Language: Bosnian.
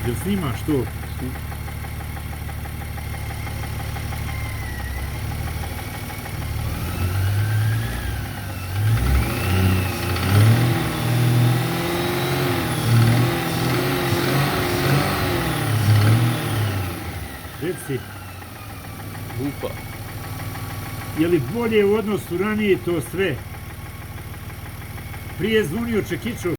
Jel snimaš to? Reci, Lupa. je li bolje u odnosu ranije to sve? Prije zvonio Čekiću,